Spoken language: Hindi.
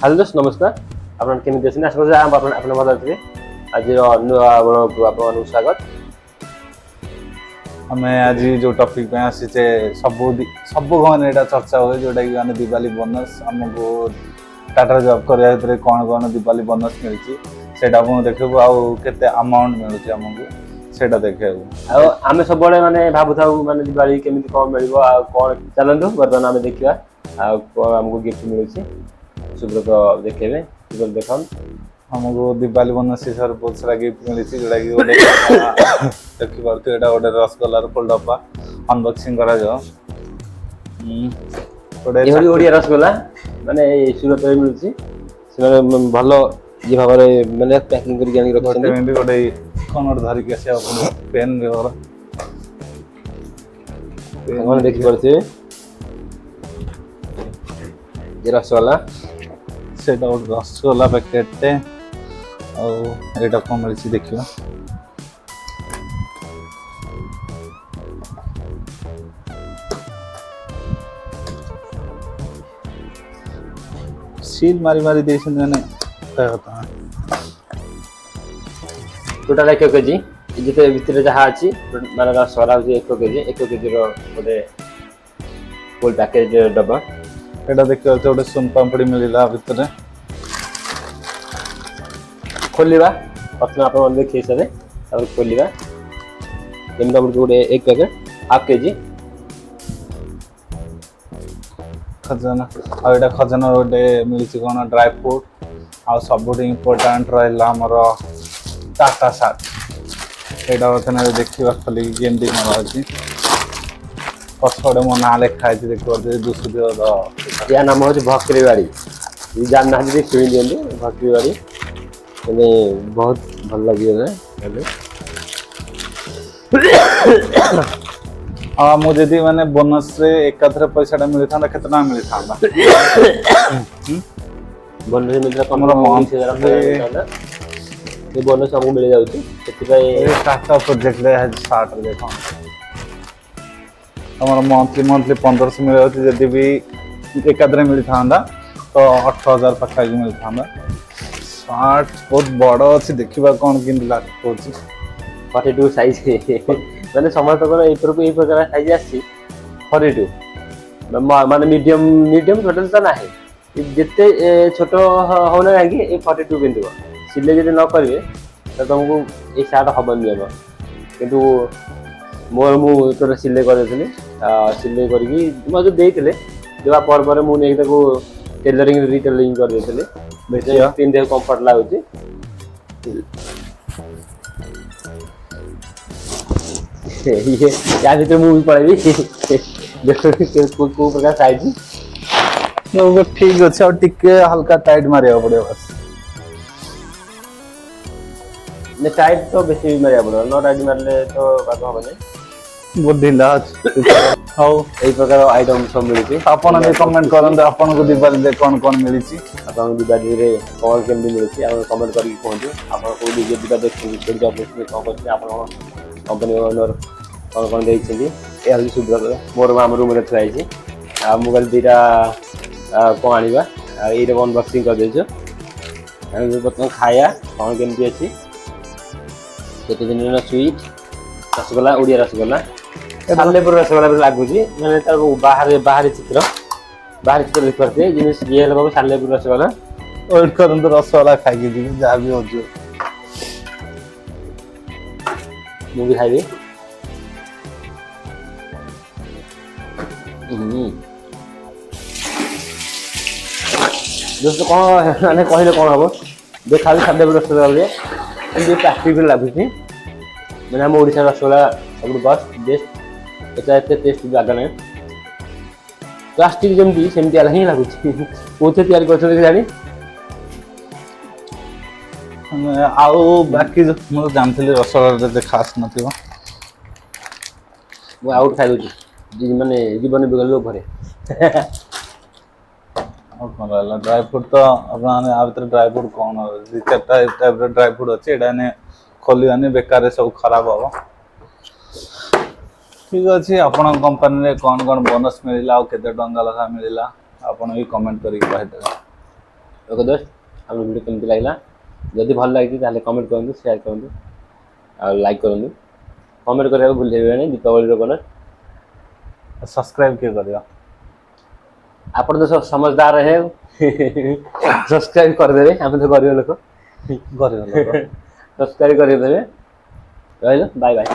हेलो दोस्त नमस्कार आपन केमी देसन आशा करूँ आपन आपन भल अछि आज नुआ ब्लॉग को आपन स्वागत। हमें आज जो टॉपिक पे आसीचे सब घर एटा चर्चा हुए जोटा कि माने दिवाली बोनस हमको टाटा जॉब करिया भीतर कोन कोन दिवाली बोनस मिलची सेटा हम देखबो आ केते अमाउंट मिलची हमको सेटा देखबो आ आमे सब बडे माने भाबु थाउ माने दिवाली केमिति कोन मिलबो आ कोन चलंतु वर्तमान आमे देखिया आ कोन हमको गिफ्ट मिलची सुब्रत देखेबे सुब्रत देखन हमको दिवाली बोनस सर बहुत सारा गिफ्ट मिलची जोटा कि ओडे देखि परते एटा ओडे रसगोल्ला फुल डब्बा अनबॉक्सिंग करा जाओ ओडे ओडिया रसगोल्ला माने सुरत रे मिलची से भलो जे भाबरे माने पैकिंग करि जानि रखछन मेंडी ओडे कोन धरि के से अपन पेन व्यवहार कोन देखि परते जे रसगोल्ला सेटा रसगोल्ला पैकेट टे और एटा कोन मिलची देखियो सील मारी मारी देसन माने काय होता टोटल 1 केजी जेते भीतर जहा अछि माने रसगोल्ला होची 1 केजी रो ओडे फुल पैकेज डब्बा एटा देखियो ओडे सुन पापड़ी मिलिला भीतर खोलिबा प्रथम आपण मन देखि सरे और खोलिबा जेमटा गोटे 1 पैकेट हाफ केजी खजाना और एटा खजाना ओडे मिलची कोन ड्राई फ्रूट आ सबुड इंपोर्टेंट रहला हमर टाटा साट एटा ओथने देखिबा खाली गेंदी मारची पछोडे मो ना लेखा है देखो दूसरे द या नाम होची भक्री बाड़ी ई जान ना जे सुई देंदे भक्री बाड़ी तने बहुत भल लागियो रे आ मु जदी माने बोनस रे एकाथरे पैसाटा मिलि थांदा केतना मिलि थांदा बोनस मिलता हमर 20000 मिलता ये बोनस हमको मिल जाउची सेति टाटा प्रोजेक्ट ले 60 रे देखो हमर मंथली 1500 मिल जाउची जदी भी एकाथरे मिलि थांदा तो 8000 पक्का की मिलि थांदा 60 बहुत बड़ अछि देखिबा कोन किन लाग होची 42 साइज माने समस्त को ए प्रकार साइज आसी 42 माने मीडियम टोटल त नाही जेते छोट होना लागी ए 42 बिंदु सिले जदि न करबे त तुमको ए शार्ट हबन दियबा किंतु मोर मु तो सिले कर देथले सिले करकी म जो देइतले देवा पर मु नै ताको टेलरिंग रिटेलरिंग कर देथले बेटे तीन देह कंफर्ट लागुची ये या भीतर मूवी पड़ेबी देखो को प्रकार साइज वो ठीक अछि और टिके हल्का टाइट मारिया पड़े बस ने टाइट तो बेसी मारिया पड़ो न टाइट मारले तो बात होबने बहुत ढीला हाउ एई प्रकार आइटम सब मिलची आपन भी कमेंट करन आपन को दिवाली दे कोन कोन मिलची आपन दिवाली रे कोन केम भी मिलची आ कमेंट करके कहंतु आपन को वीडियो दिबा देखि छोड़ जॉब में कोन करछि आपन कंपनी ओनर कोन देइ छिली ए हल्दी सुब्रत मोर माम रूम रे थ्राइ छी आ मोबाइल दीटा कोन आनिबा आ एटा अनबॉक्सिंग कर देजो हम बतन खाया कोन केम भी अछि केते दिन ना स्वीट रसगोल्ला ओडिया रसगोल्ला सालेपुर रसगोल्ला लागुची माने त बाहर चित्र लिखते जिनिस ये बाबू सालेपुर रसगोल्ला वेट करन तो रसगोल्ला खाइ के जी जा भी होजो मु भी खाइबे दोस्तों कौन माने कहले कौन हबो देखा भी सालेपुर रसगोल्ला रे एंदी प्लास्टिक भी लागुची माने हम ओडिसा रसगोल्ला सब बेस्ट बेस्ट एटा एते टेस्ट लागा नै प्लास्टिक जेमती सेमती आला ही लागुची कोथे तयार करछो जानी आउ बाकी जो मो जानथले रसगोल्ला दे खास नथिबो वो आउट खाइ दोची माने जीवन बिगलो भरे और कोन रहला ड्राई फ्रूट तो अपना आ भीतर ड्राई फ्रूट कोन दि चारटा टाइप रे ड्राई फ्रूट अछि एडा ने खोलियानी बेकार सब खराब हो ठीक अच्छे आपण कंपनी रे कौन बोनस मिलला और केते टंगा लखा मिलला आपण भी कमेंट करी कहि दे लोक दोस्त आम वीडियो केमती लगला जदि भल लगी कमेंट करूँ शेयर करूँ और लाइक करूँ कमेंट करने भूल दीपावली कलर सब्सक्राइब किए करियो आप तो सब समझदार है सब्सक्राइब करदे आम तो गरीब लोक गरीब लोग सब्सक्राइब करदे रहा बाय बाय।